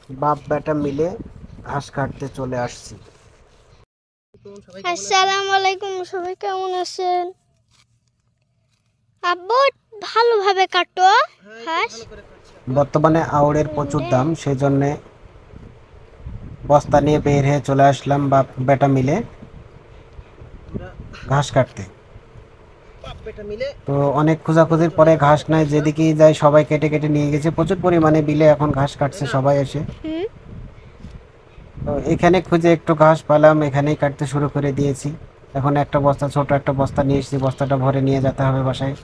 বাপ বেটা মিলে ঘাস কাটতে চলে আসছি। আসসালামু আলাইকুম, সবাই কেমন আছেন? আব্বু ভালোভাবে কাটো ঘাস। বর্তমানে আউড়ের প্রচুর দাম, সেই জন্য বস্তা নিয়ে বের হয়ে চলে আসলাম বাপ বেটা মিলে ঘাস কাটতে। তো অনেক খোঁজাখুঁজির পরে ঘাস নাই, যেদিকেই যাই সবাই কেটে কেটে নিয়ে গেছে। প্রচুর পরিমাণে বিলে এখন ঘাস কাটছে সবাই এসে। তো এখানে খুঁজে একটু ঘাস পেলাম, এখানেই কাটতে শুরু করে দিয়েছি। এখন একটা বস্তা, ছোট একটা বস্তা নিয়ে এসেছি, বস্তাটা ভরে নিয়ে যেতে হবে বাসায়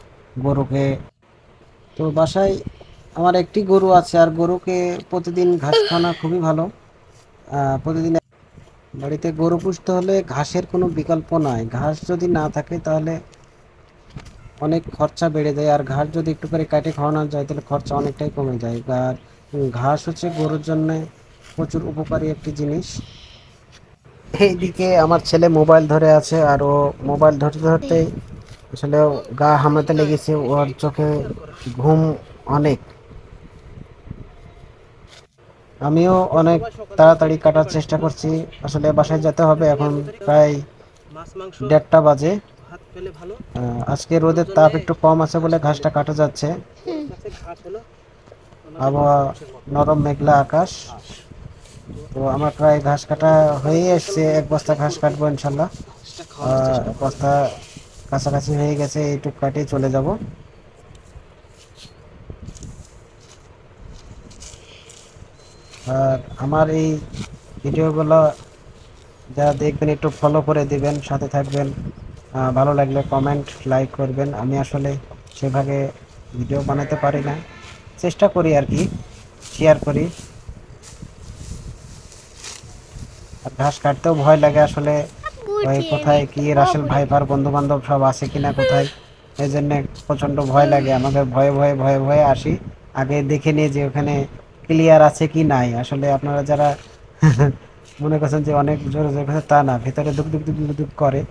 গরুকে। তো বাসায় আমার একটি গরু আছে, আর গরুকে প্রতিদিন ঘাস খাওয়ানো খুবই ভালো। প্রতিদিন বাড়িতে গরু পুষতে হলে ঘাসের কোনো বিকল্প নাই। ঘাস যদি না থাকে তাহলে অনেক খরচা বেড়ে যায়, আর ঘাস যদি একটু করে কাটে খাওয়ানো যায় তাহলে খরচা অনেকটাই কমে যায়। আর ঘাস হচ্ছে গরুর জন্য প্রচুর উপকারী একটি জিনিস। এইদিকে আমার ছেলে মোবাইল ধরে আছে, আর ও মোবাইল ধরতে ধরতে আসলে গা হামাতে লেগেছে, ওর চোখে ঘুম অনেক। আমিও অনেক তাড়াতাড়ি কাটার চেষ্টা করছি, আসলে বাসায় যেতে হবে। এখন প্রায় 1:30 বাজে। আজকে রোদের তাপ একটু কম আছে বলে ঘাসটা কাটা যাচ্ছে। আবহাওয়া নরম, মেঘলা আকাশ। তো আমার প্রায় ঘাস কাটা হয়ে এসছে, এক বস্তা ঘাস কাটবো ইনশাল্লাহ। বস্তা কাছাকাছি হয়ে গেছে, এইটুক কাটিয়ে চলে যাব। আর আমার এই ভিডিওগুলো যারা দেখবেন একটু ফলো করে দিবেন, সাথে থাকবেন। ভালো লাগলে কমেন্ট লাইক করবেন। আমি আসলে সেভাবে ভিডিও বানাতে পারি না, চেষ্টা করি আর কি, শেয়ার করি। আর ঘাস কাটতেও ভয় লাগে আসলে, ওই কোথায় কি রাসেল ভাইপার বন্ধু বান্ধব সব আছে কিনা কোথায়, এই জন্য প্রচন্ড ভয় লাগে আমাদের। ভয়ে ভয়ে ভয়ে ভয়ে আসি, আগে দেখে নিয়ে যে ওখানে ক্লিয়ার আছে কি নাই। আসলে আপনারা যারা মনে করছেন যে অনেক জোরে জোরে কথা, তা না, ভেতরে দুক দুক দুক দুক দুক করে,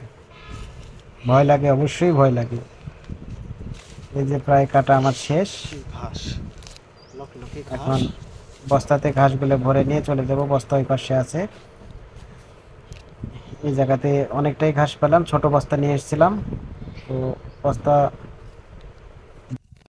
ভয় লাগে, অবশ্যই ভয় লাগে। এই যে প্রায় কাটা আমার শেষ। এখন বস্তাতে ঘাসগুলো ভরে নিয়ে চলে যাব, বস্তা ওই পাশে আছে। এই জায়গাতে অনেকটাই ঘাস পেলাম, ছোট বস্তা নিয়ে এসেছিলাম। তো বস্তা